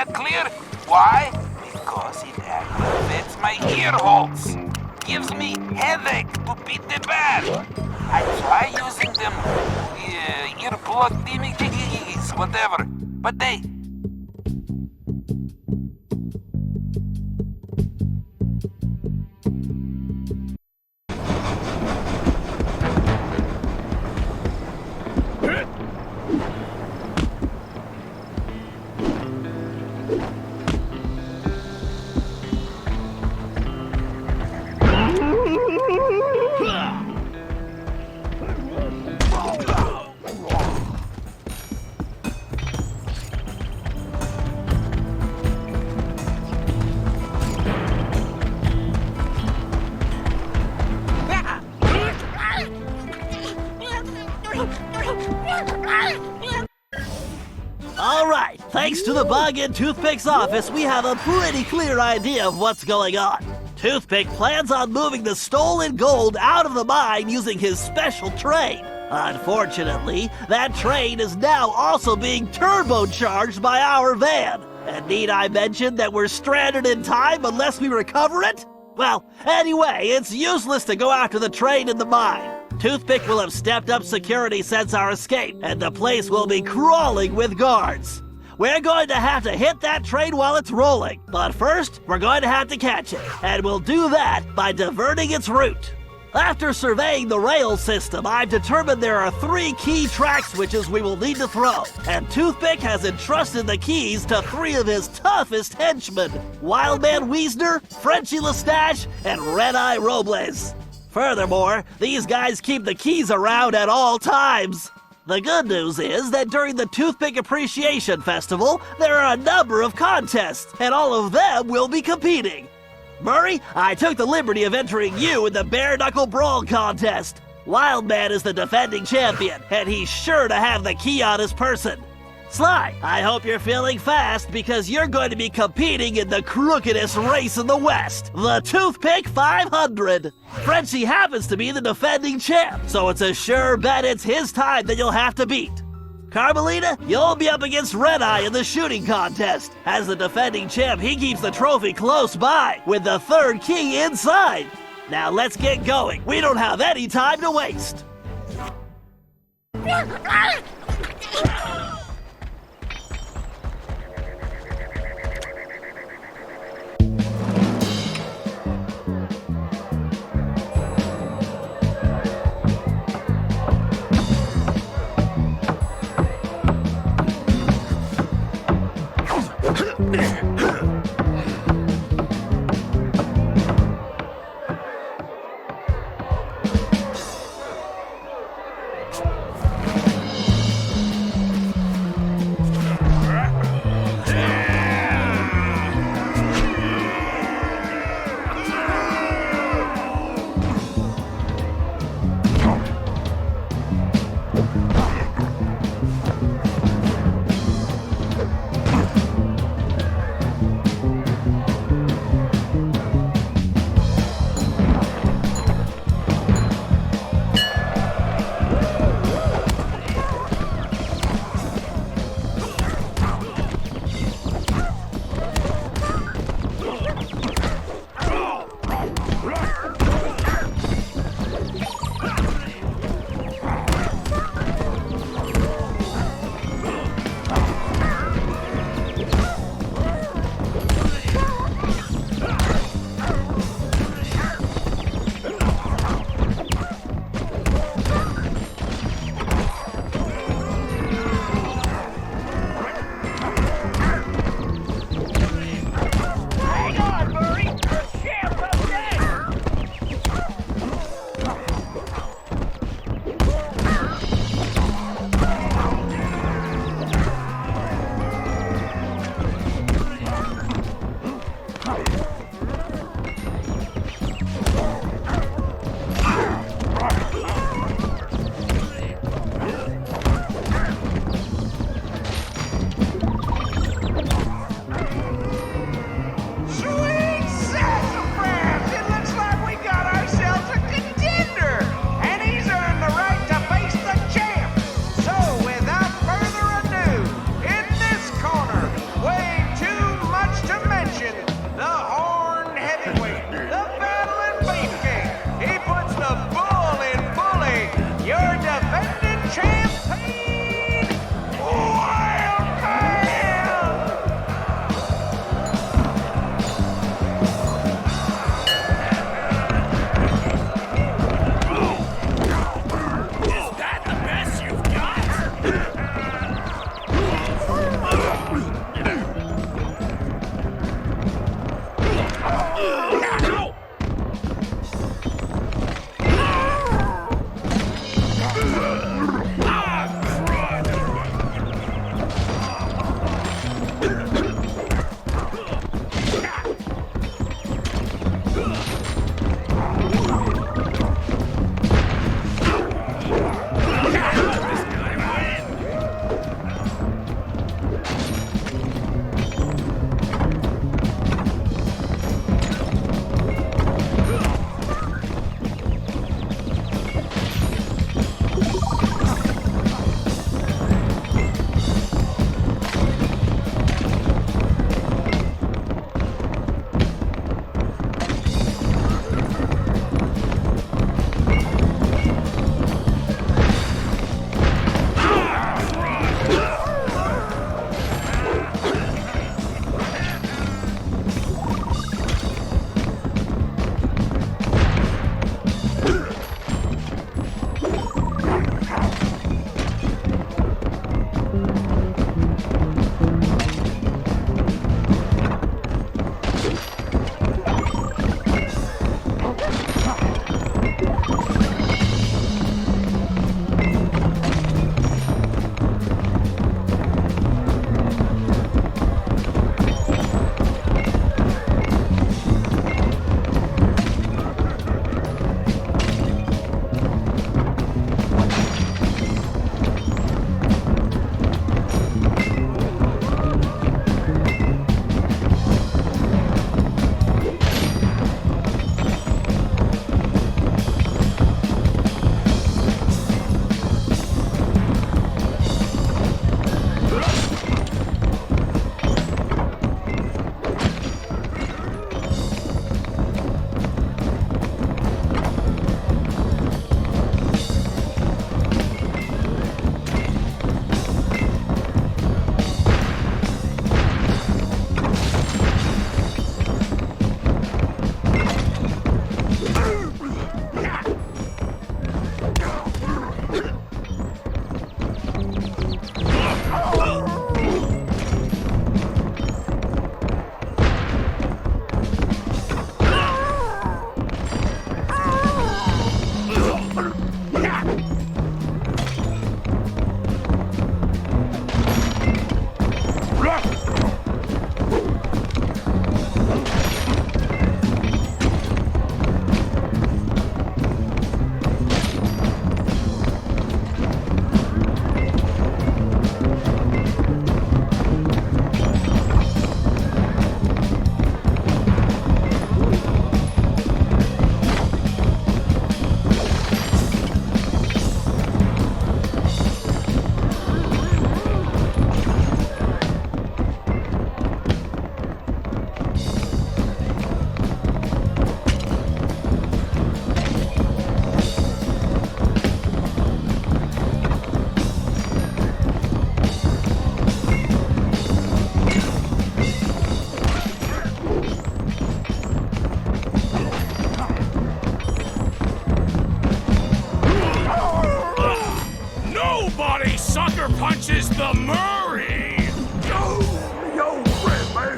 that clear? Why? Because it aggravates my ear holes. Gives me headache to beat the bad. I try using them earplug thingies, whatever, but they... Alright, thanks to the bug in Toothpick's office, we have a pretty clear idea of what's going on. Toothpick plans on moving the stolen gold out of the mine using his special train. Unfortunately, that train is now also being turbocharged by our van. And need I mention that we're stranded in time unless we recover it? Well, anyway, it's useless to go after the train in the mine. Toothpick will have stepped up security since our escape, and the place will be crawling with guards. We're going to have to hit that train while it's rolling, but first, we're going to have to catch it, and we'll do that by diverting its route. After surveying the rail system, I've determined there are 3 key track switches we will need to throw, and Toothpick has entrusted the keys to 3 of his toughest henchmen, Wildman Wiesner, Frenchy Lestage, and Red-Eye Robles. Furthermore, these guys keep the keys around at all times. The good news is that during the Toothpick Appreciation Festival, there are a number of contests, and all of them will be competing. Murray, I took the liberty of entering you in the Bare Knuckle Brawl contest. Wildman is the defending champion, and he's sure to have the key on his person. Sly, I hope you're feeling fast because you're going to be competing in the crookedest race in the West, the Toothpick 500. Frenchie happens to be the defending champ, so it's a sure bet it's his time that you'll have to beat. Carmelita, you'll be up against Red-Eye in the shooting contest. As the defending champ, he keeps the trophy close by, with the 3rd key inside. Now let's get going. We don't have any time to waste.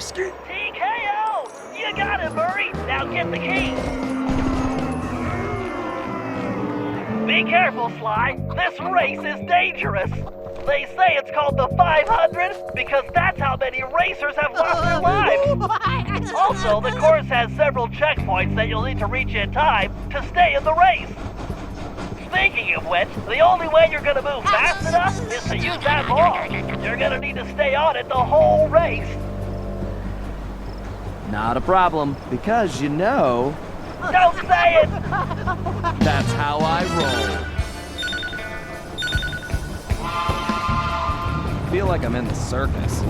risky. TKO! You got it, Murray! Now get the key! Be careful, Sly. This race is dangerous. They say it's called the 500 because that's how many racers have lost their lives. Also, the course has several checkpoints that you'll need to reach in time to stay in the race. Speaking of which, the only way you're gonna move fast enough is to use that ball. You're gonna need to stay on it the whole race. Not a problem, because you know... Don't say it! That's how I roll. Feel like I'm in the circus.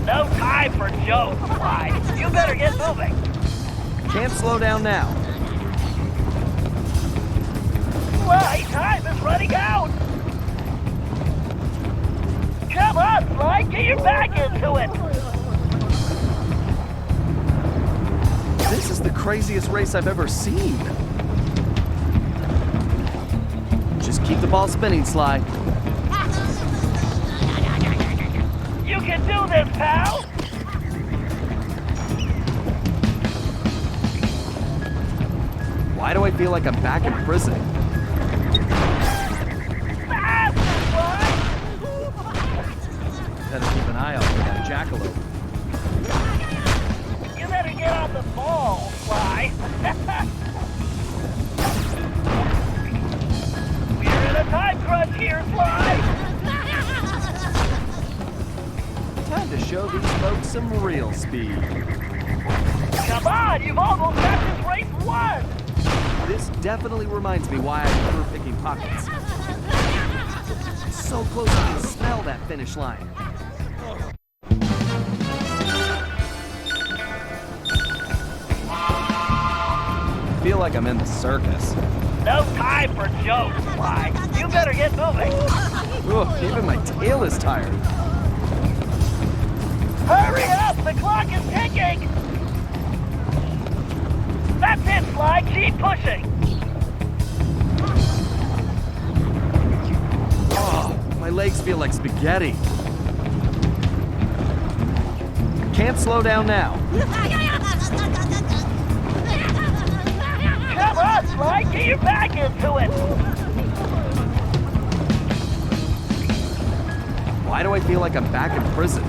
No time for jokes, Sly. You better get moving. Can't slow down now. Sly, time is running out. Come on, Sly, get your back into it. This is the craziest race I've ever seen. Just keep the ball spinning, Sly. You can do this, pal. Why do I feel like I'm back in prison? Faster, Sly. Better keep an eye out for that jackalope. You better get on the ball, Sly. We're in a time crunch here, Sly. Time to show these folks some real speed. Come on, you've almost got this race won. This definitely reminds me why I prefer picking pockets. So close I can smell that finish line. Feel like I'm in the circus. No time for jokes, Sly. You better get moving. Ugh, even my tail is tired. Hurry up! The clock is ticking! That's it, Sly. Keep pushing. Oh, my legs feel like spaghetti. Can't slow down now. Come on, Sly. Get your back into it. Why do I feel like I'm back in prison?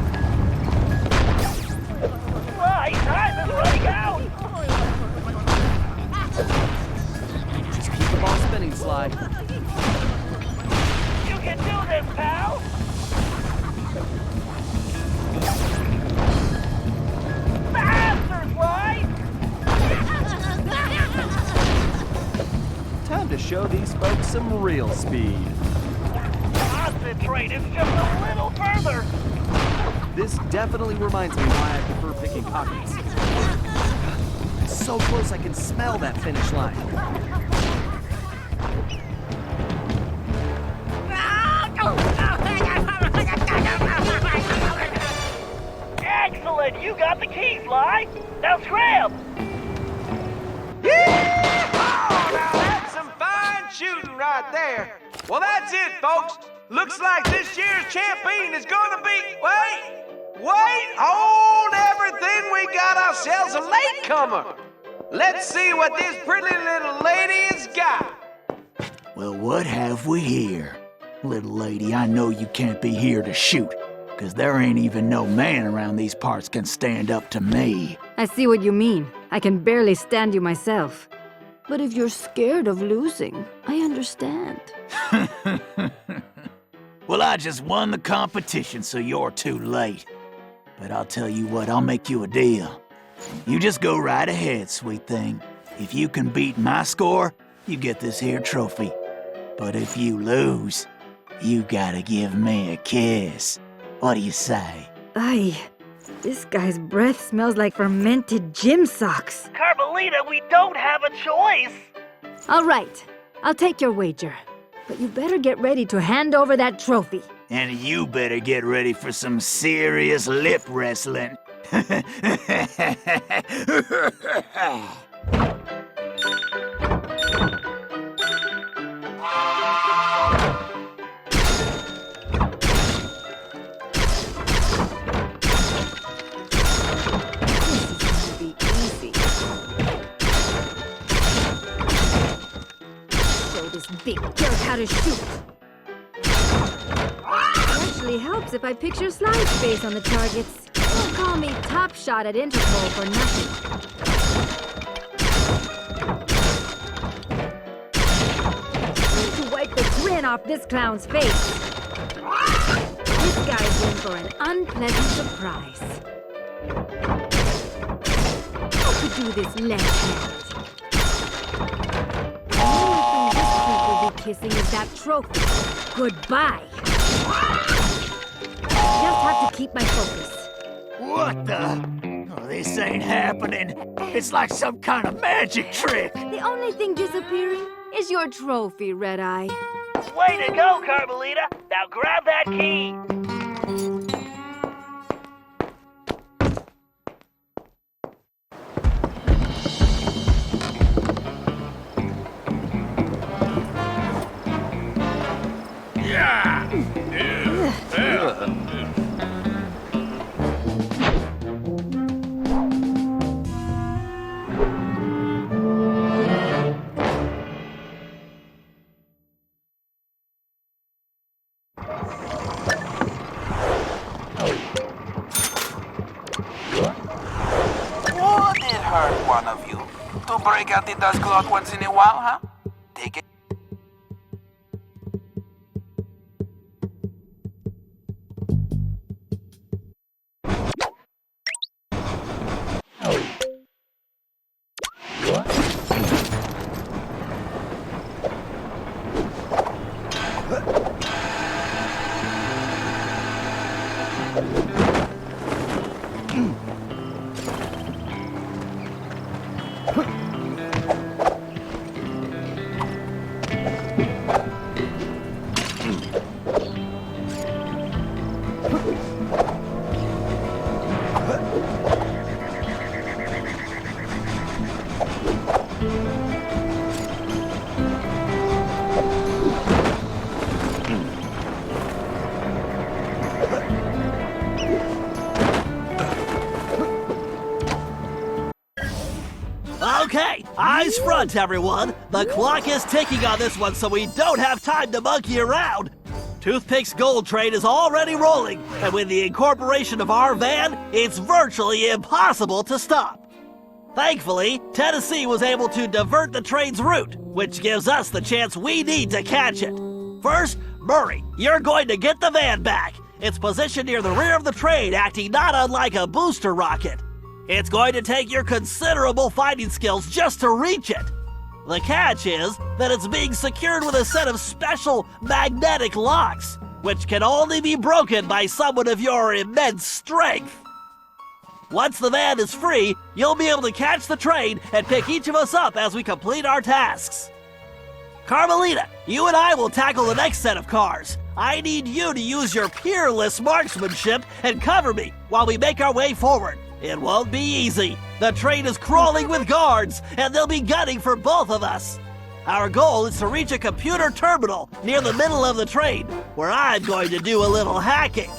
Sly, time is running out. Just keep the ball spinning, Sly. You can do this, pal. Faster, Sly. Time to show these folks some real speed. Concentrate. It's just a little further. This definitely reminds me why I prefer picking pockets. So close I can smell that finish line. Excellent. You got the keys, Sly. Now scram. Oh, now that's some fine shooting right there. Well, that's it, folks. Looks like this year's champion is gonna be... Wait, hold everything. We got ourselves a latecomer. Let's see what this pretty little lady has got. Well, what have we here? Little lady, I know you can't be here to shoot, 'cause there ain't even no man around these parts can stand up to me. I see what you mean. I can barely stand you myself. But if you're scared of losing, I understand. Well, I just won the competition, so you're too late. But I'll tell you what, I'll make you a deal. You just go right ahead, sweet thing. If you can beat my score, you get this here trophy. But if you lose, you gotta give me a kiss. What do you say? Ay, this guy's breath smells like fermented gym socks. Carmelita, we don't have a choice. All right, I'll take your wager. But you better get ready to hand over that trophy. And you better get ready for some serious lip wrestling. think just how to shoot. It actually helps if I picture Sly's face on the targets. Don't call me top shot at Interpol for nothing. Need to wipe the grin off this clown's face. This guy's in for an unpleasant surprise. How could do this left-handed? The only thing this creep will be kissing is that trophy. Goodbye. Just have to keep my focus. What the? Oh, this ain't happening. It's like some kind of magic trick. The only thing disappearing is your trophy, Red Eye. Way to go, Carmelita. Now grab that key. Would it hurt one of you to break out the dust cloth once in a while, huh? Take it. Okay, eyes front, everyone. The clock is ticking on this one, so we don't have time to monkey around. Toothpick's gold train is already rolling, and with the incorporation of our van, it's virtually impossible to stop. Thankfully, Tennessee was able to divert the train's route, which gives us the chance we need to catch it. First, Murray, you're going to get the van back. It's positioned near the rear of the train, acting not unlike a booster rocket. It's going to take your considerable fighting skills just to reach it. The catch is that it's being secured with a set of special magnetic locks, which can only be broken by someone of your immense strength. Once the van is free, you'll be able to catch the train and pick each of us up as we complete our tasks. Carmelita, you and I will tackle the next set of cars. I need you to use your peerless marksmanship and cover me while we make our way forward. It won't be easy. The train is crawling with guards, and they'll be gunning for both of us. Our goal is to reach a computer terminal near the middle of the train, where I'm going to do a little hacking.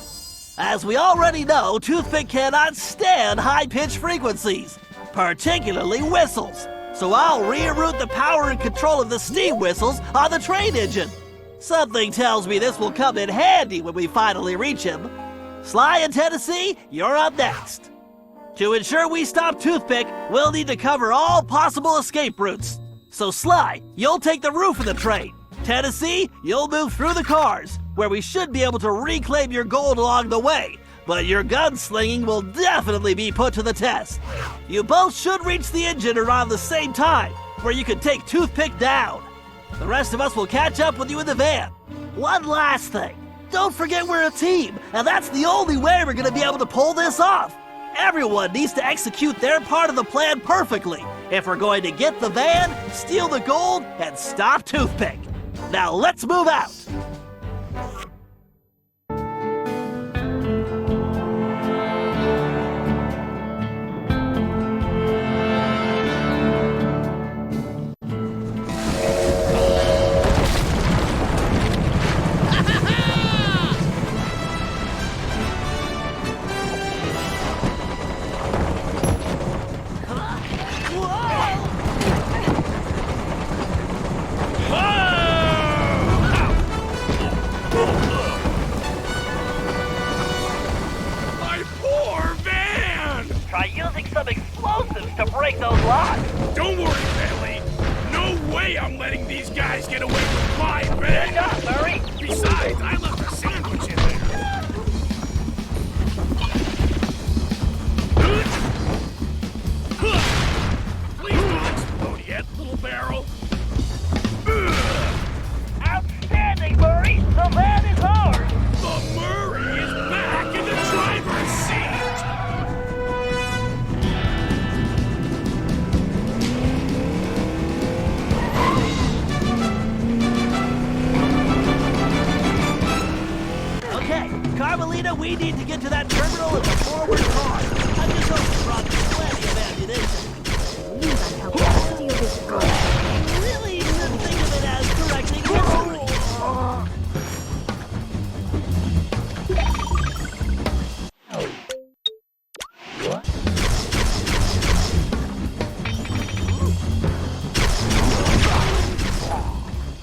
As we already know, Toothpick cannot stand high-pitched frequencies, particularly whistles. So I'll reroute the power and control of the steam whistles on the train engine. Something tells me this will come in handy when we finally reach him. Sly and Tennessee, you're up next. To ensure we stop Toothpick, we'll need to cover all possible escape routes. So Sly, you'll take the roof of the train. Tennessee, you'll move through the cars, where we should be able to reclaim your gold along the way. But your gunslinging will definitely be put to the test. You both should reach the engine around the same time, where you can take Toothpick down. The rest of us will catch up with you in the van. One last thing. Don't forget we're a team, and that's the only way we're going to be able to pull this off. Everyone needs to execute their part of the plan perfectly if we're going to get the van, steal the gold, and stop Toothpick. Now let's move out. Try using some explosives to break those locks. Don't worry, Bailey. No way I'm letting these guys get away with my Good bag. job, Murray. Besides, I left a sandwich in there. Please don't explode yet, little barrel. Outstanding, Murray. The van is ours. The Murray is back in the driver's seat. Okay, Carmelita, we need to get to that terminal in the forward car. I just hope you brought plenty of ammunition. You might help us steal this car. Really, you should think of it as correcting history.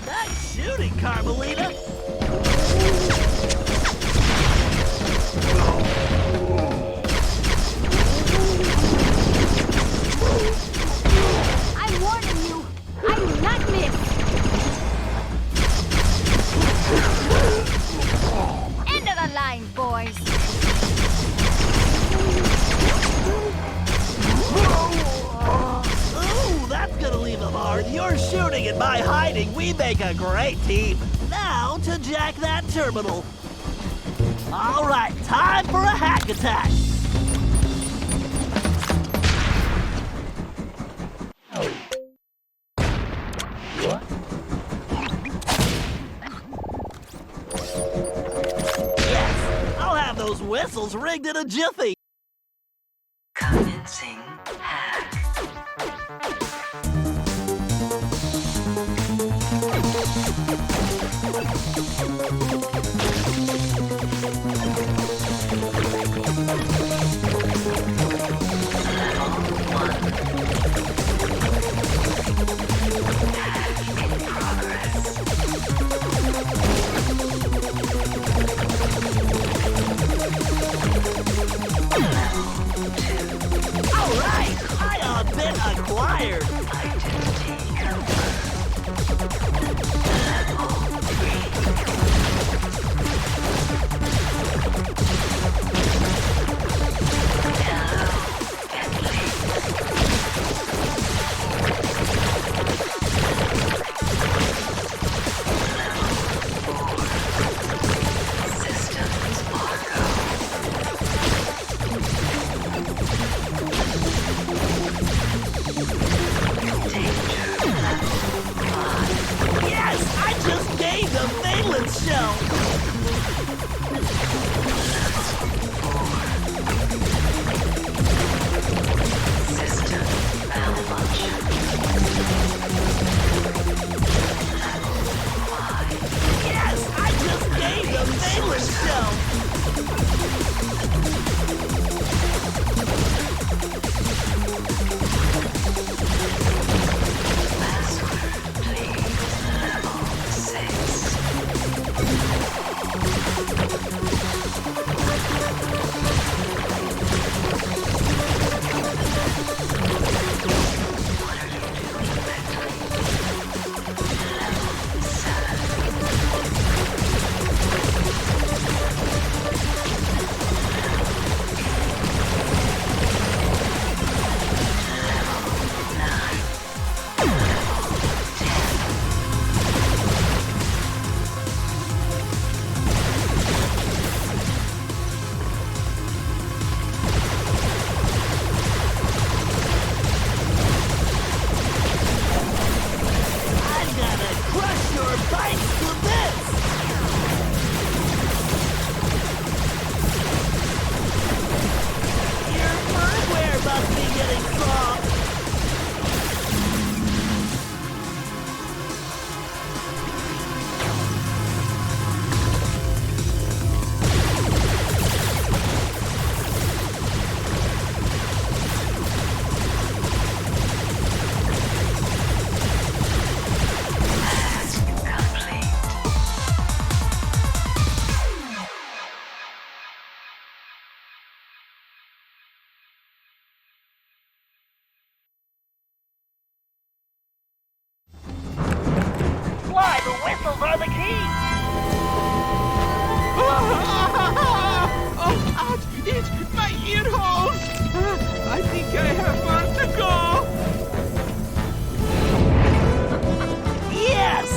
Nice shooting, Carmelita. I'm warning you. I do not miss. End of the line, boys. Ooh, that's gonna leave a mark. You're shooting and by hiding, we make a great team. Now to jack that terminal. All right, time for a hack attack. Yes, I'll have those whistles rigged in a jiffy. Commencing hack. All right, I been acquired. Identity confirmed. Level 3. Hello, Bentley. Systems Marco. Danger. found the key! Oh, ouch! It's my ear holes! I think I have far to go! Yes!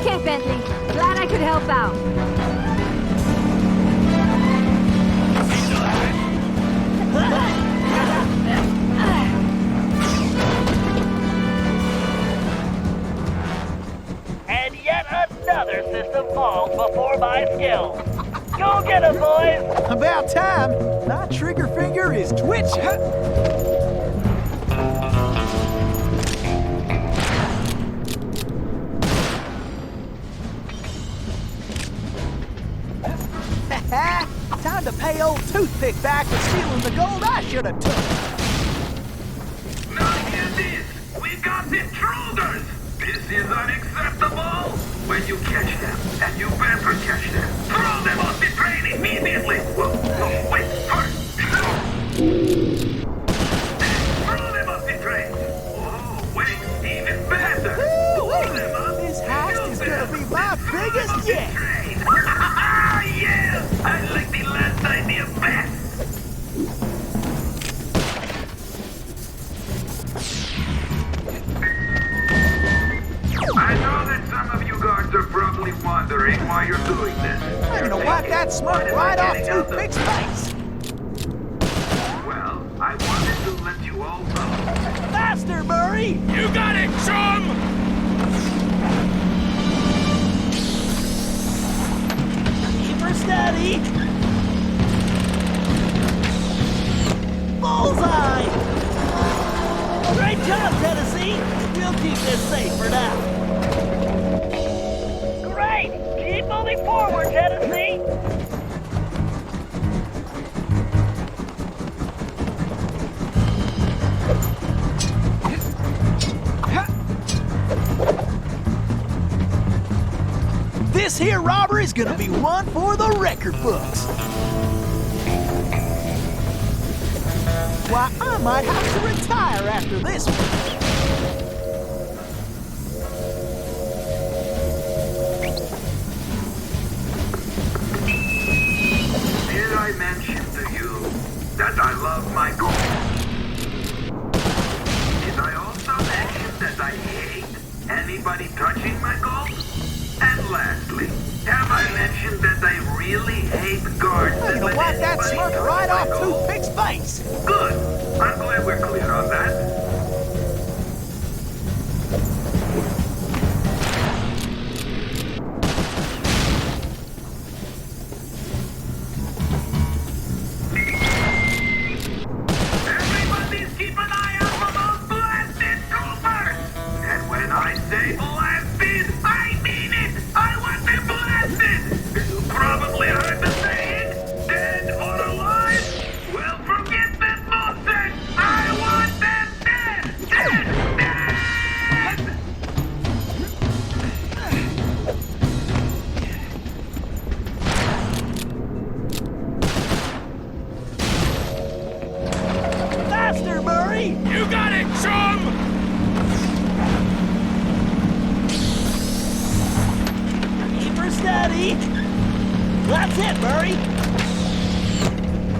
Okay, Bentley. Glad I could help out. And yet another system falls before my skill. Go get 'em, boys! About time. My trigger finger is twitching. Time to pay old Toothpick back for stealing the gold I should have took. Now hear this! We got intruders! This is unacceptable! When you catch them, and you better catch them, throw them off the train immediately! Well, no, wait, first! Throw them off the train! Oh, wait, even better! Pull them up! This heist is gonna be my biggest yet. Train! Yeah! I like the last idea best! I know that some of you guards are probably wondering why you're doing this. I'm gonna wipe that smirk right off Toothpick's face. Well, I wanted to let you all know. Faster, Murray! You got it, chum! Keep her steady! Bullseye! Great job, Tennessee! We'll keep this safe for now. Great! Keep moving forward, Tennessee! This here robbery's gonna be one for the record books. Why, I might have to retire after this one. Did I mention to you that I love my gold? Did I also mention that I hate anybody touching my gold? And lastly, have I mentioned that I really hate guards I'm that gonna let wipe that anybody smirk touch right my off gold? Toothpick's face. Good. I'm glad we're clear on that. Everybody's keep an eye out for those blasted troopers! And when I say blasted, I mean it! I want them blasted! You probably heard the saying, dead or alive? Well, forget that bullshit! I want them dead! Dead! Dead! Faster, Murray! You got it, chum! Keep her steady! That's it, Murray!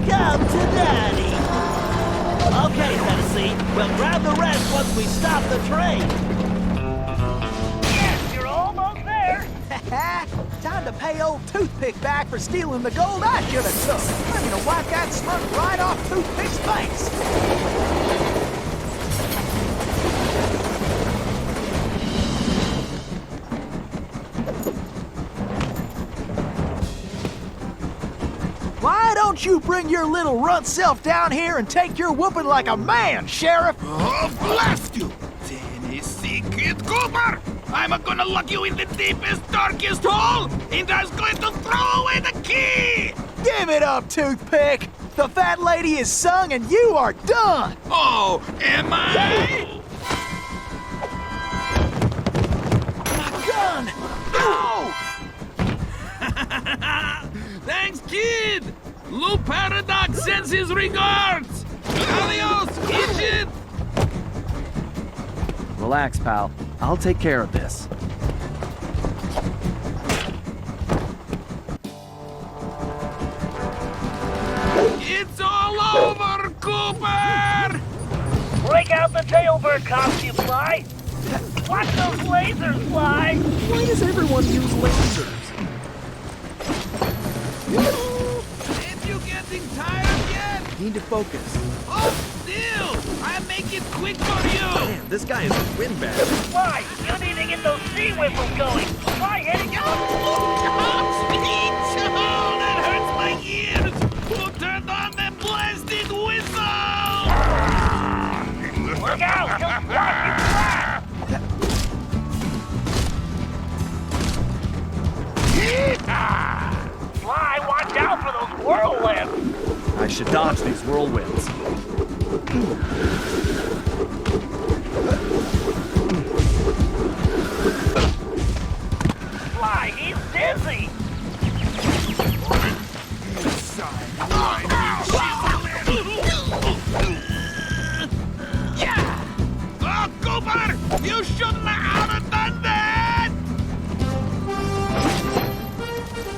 Come to Daddy! Okay, Tennessee, we'll grab the rest once we stop the train! Yes, you're almost there! Time to pay old Toothpick back for stealing the gold I should have took. I'm gonna wipe that smirk right off Toothpick's face. Why don't you bring your little runt self down here and take your whooping like a man, Sheriff? Oh, blast you! Tennessee Kid Cooper! I'm gonna lock you in the deepest, darkest hole, and I'm going to throw away the key! Give it up, Toothpick! The fat lady is sung and you are done! Oh, am I? My gun! No! Thanks, kid! Lou Paradox sends his regards! Adios, idiot! Relax, pal. I'll take care of this. break out the tailbird costume, Fly. Watch those lasers, Fly. Why does everyone use lasers? Ain't you getting tired yet? Need to focus. Oh, still! I'll make it quick for you! Man, this guy is a windbag. Fly, you need to get those sea whistles going. Fly, hitting you. Top speed! Oh, that hurts my ears! Who turned on the blasted whistle? Look out, he'll squash you flat. Fly, watch out for those whirlwinds. I should dodge these whirlwinds. Fly, he's dizzy. Oh, Cooper! You shouldn't have done that!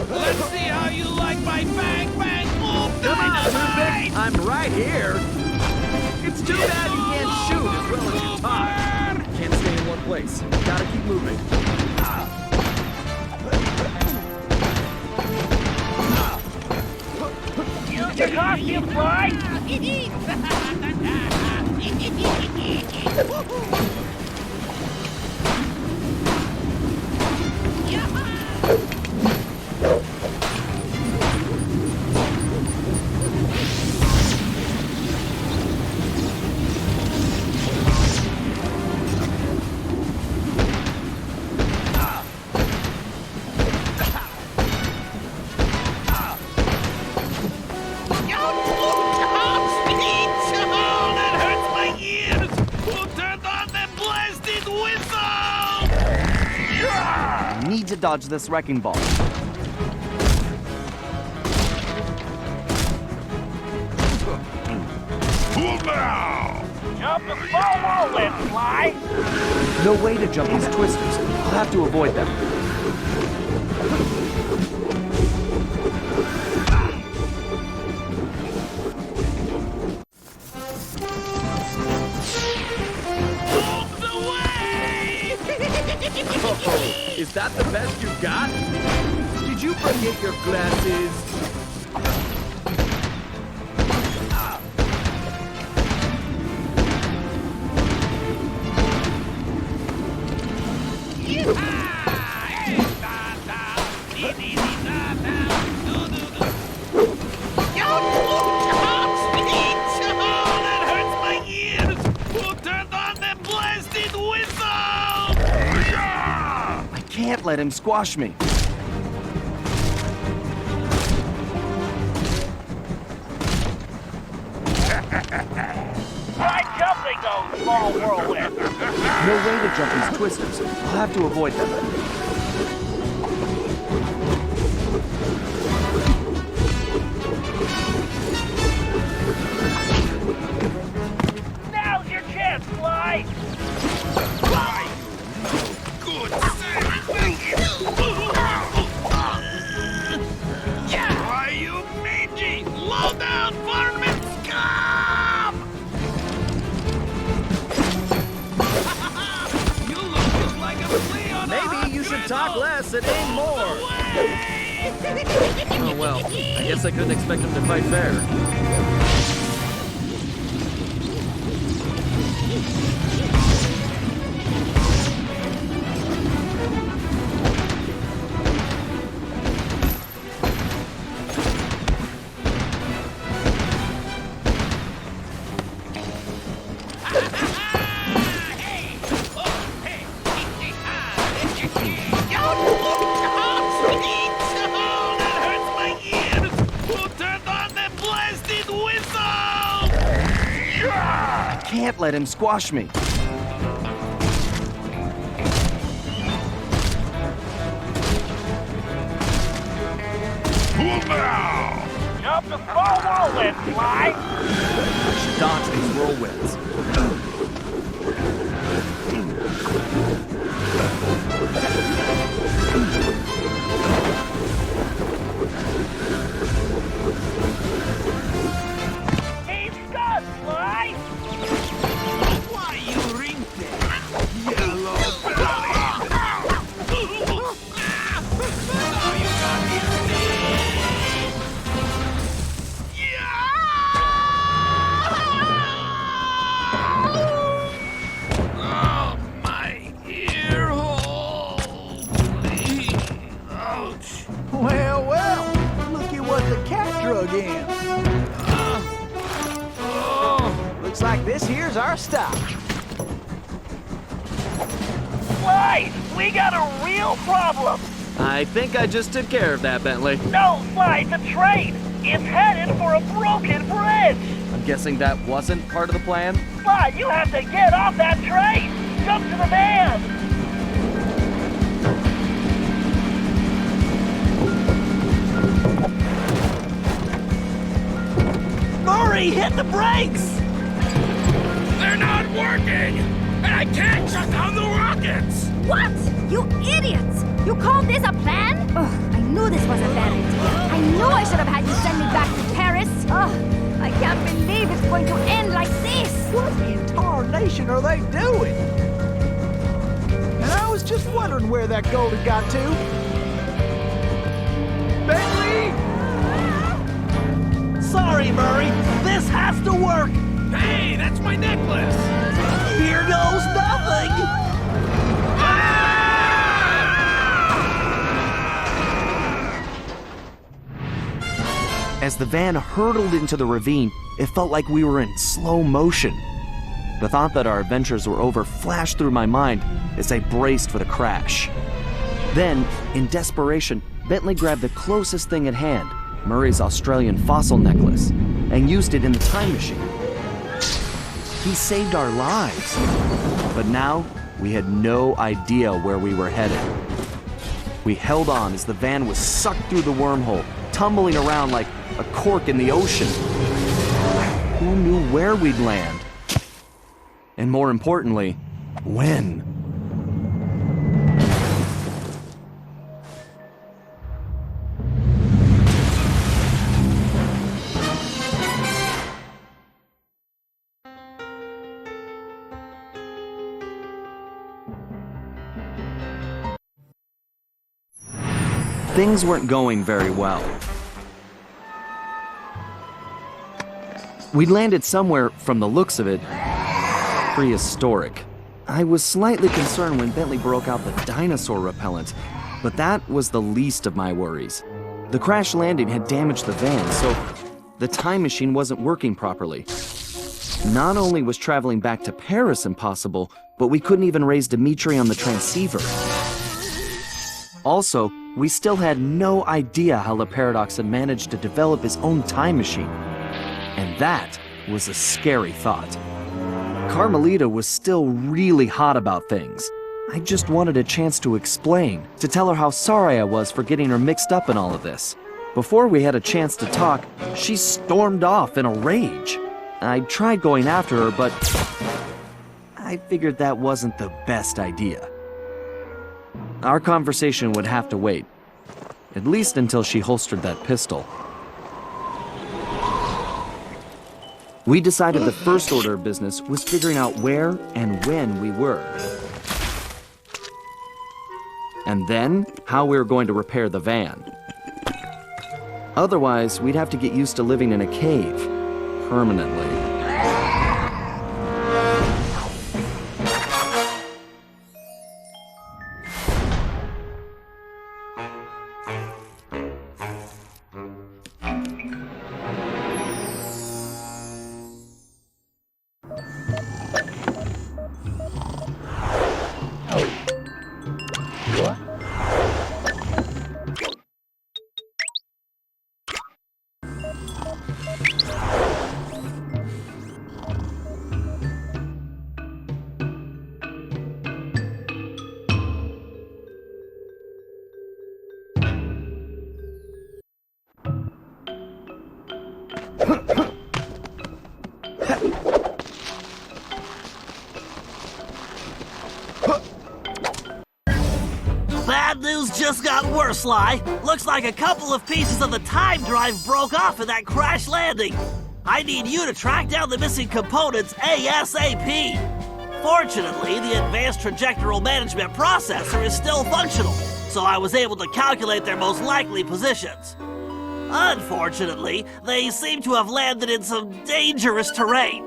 Let's see how you like my bang bang move Come on, dynamite! Toothpick. I'm right here. It's too bad you can't shoot as well as you talk. Can't stay in one place. Gotta keep moving. Use your costume, Fly. Top speed! Oh, that hurts my ears! Who turned on the blasted whistle? Need to dodge this wrecking ball. Pull now! Jump the small whirlwind, Fly. No way to jump these twisters. I'll have to avoid them. Move the way! Oh, is that the best you got? Did you forget your glasses? Top speed! Oh, that hurts my ears! Who turned on the blasted whistle? I can't let him squash me. Try jumping those small whirlwinds. No way to jump these twisters. I'll have to avoid them. Now's your chance, Fly. Good Why, you mangy, low-down varmint scum! You look just like a flea on a Maybe hot you should talk griddle. less and aim more. Away! Oh well, I guess I couldn't expect him to fight fair. Can't let him squash me. Jump the small whirlwind, Fly. I should dodge these whirlwinds. He's stuck, Fly. Looks like this here's our stop. Sly, we got a real problem. I think I just took care of that, Bentley. No, Sly, the train. It's headed for a broken bridge. I'm guessing that wasn't part of the plan? Sly, you have to get off that train. Jump to the van. Murray, hit the brakes! They're not working! And I can't shut down the rockets! What? You idiots! You called this a plan? Ugh, I knew this was a bad idea. I knew I should have had you send me back to Paris. Ugh, I can't believe it's going to end like this. What in tarnation are they doing? And I was just wondering where that gold had got to. Bentley! Sorry, Murray. This has to work. Hey, that's my necklace! Here goes nothing. As the van hurtled into the ravine, it felt like we were in slow motion. The thought that our adventures were over flashed through my mind as I braced for the crash. Then, in desperation, Bentley grabbed the closest thing at hand, Murray's Australian fossil necklace, and used it in the time machine. He saved our lives. But now, we had no idea where we were headed. We held on as the van was sucked through the wormhole, tumbling around like a cork in the ocean. Who knew where we'd land? And more importantly, when? Things weren't going very well. We'd landed somewhere, from the looks of it, prehistoric. I was slightly concerned when Bentley broke out the dinosaur repellent, but that was the least of my worries. The crash landing had damaged the van, so the time machine wasn't working properly. Not only was traveling back to Paris impossible, but we couldn't even raise Dimitri on the transceiver. Also, we still had no idea how the Paradox had managed to develop his own time machine. And that was a scary thought. Carmelita was still really hot about things. I just wanted a chance to explain, to tell her how sorry I was for getting her mixed up in all of this. Before we had a chance to talk, she stormed off in a rage. I tried going after her, but I figured that wasn't the best idea. Our conversation would have to wait, at least until she holstered that pistol. We decided the first order of business was figuring out where and when we were. And then, how we were going to repair the van. Otherwise, we'd have to get used to living in a cave, permanently. Bad news just got worse, Sly. Looks like a couple of pieces of the time drive broke off in that crash landing. I need you to track down the missing components ASAP. Fortunately, the advanced trajectoral management processor is still functional, so I was able to calculate their most likely positions. Unfortunately, they seem to have landed in some dangerous terrain.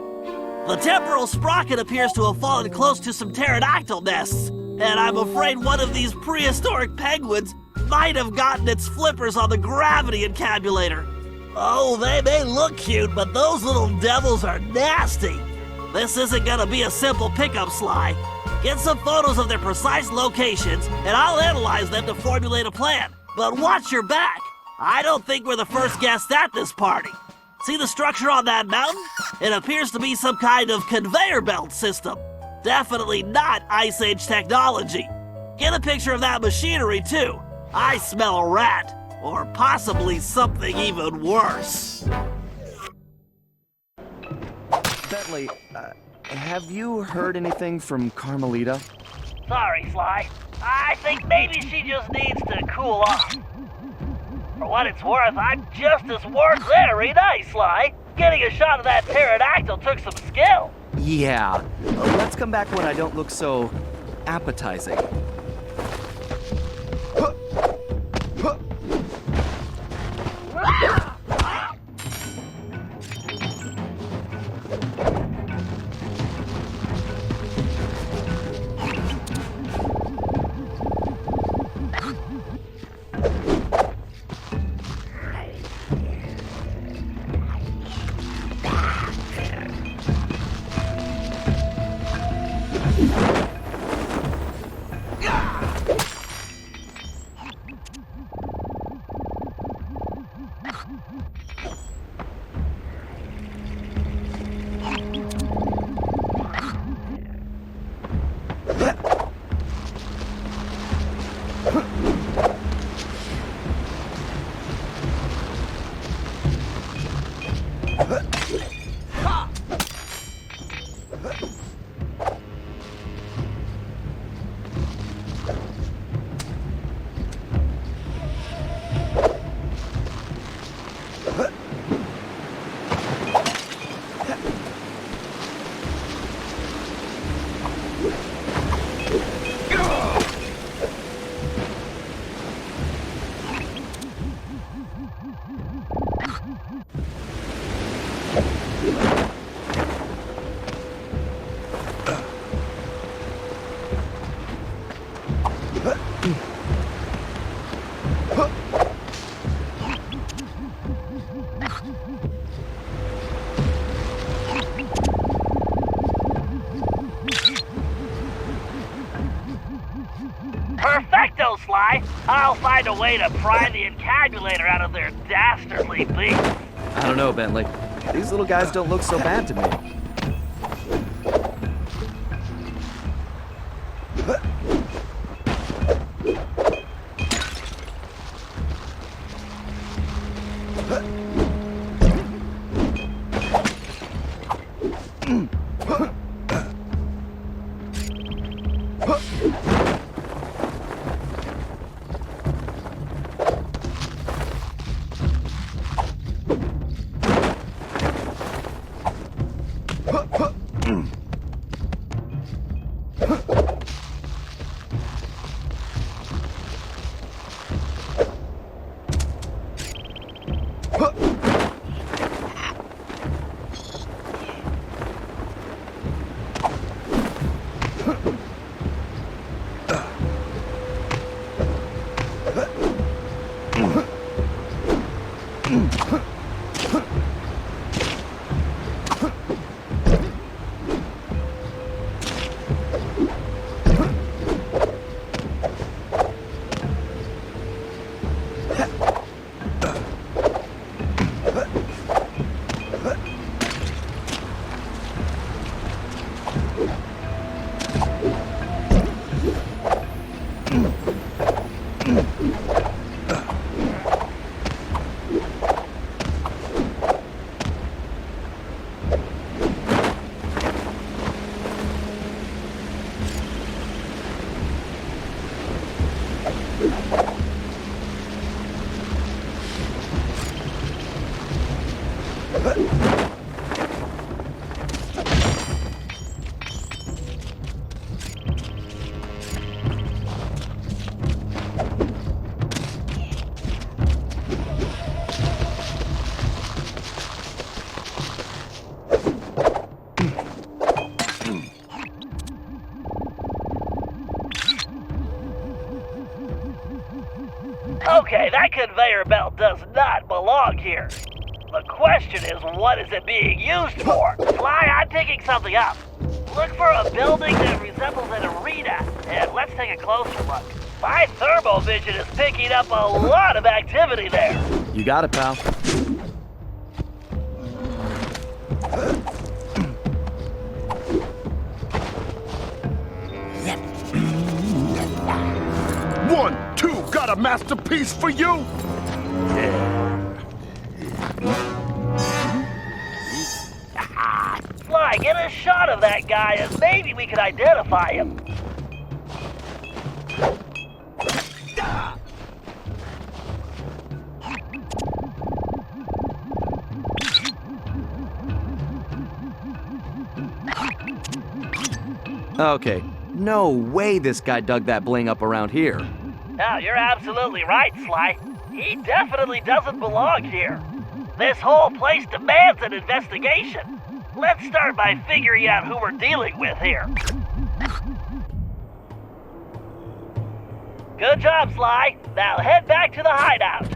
The temporal sprocket appears to have fallen close to some pterodactyl nests, and I'm afraid one of these prehistoric penguins might have gotten its flippers on the gravity encabulator. Oh, they may look cute, but those little devils are nasty. This isn't gonna be a simple pickup, Sly. Get some photos of their precise locations, and I'll analyze them to formulate a plan. But watch your back. I don't think we're the first guests at this party. See the structure on that mountain? It appears to be some kind of conveyor belt system. Definitely not Ice Age technology. Get a picture of that machinery, too. I smell a rat. Or possibly something even worse. Bentley, have you heard anything from Carmelita? Sorry, Sly. I think maybe she just needs to cool off. For what it's worth, I'm just as worth very nice, Sly. Getting a shot of that pterodactyl took some skill. Yeah. Let's come back when I don't look so appetizing. Perfecto, Sly. I'll find a way to pry the encabulator out of their dastardly beak. I don't know, Bentley. These little guys don't look so bad to me. Okay, that conveyor belt does not belong here. The question is, what is it being used for? Sly, I'm picking something up. Look for a building that resembles an arena, and let's take a closer look. My thermovision is picking up a lot of activity there. You got it, pal. One, two, got a masterpiece for you? Sly, get a shot of that guy, and maybe we can identify him. Okay, no way this guy dug that bling up around here. No, you're absolutely right, Sly. He definitely doesn't belong here. This whole place demands an investigation. Let's start by figuring out who we're dealing with here. Good job, Sly. Now head back to the hideout.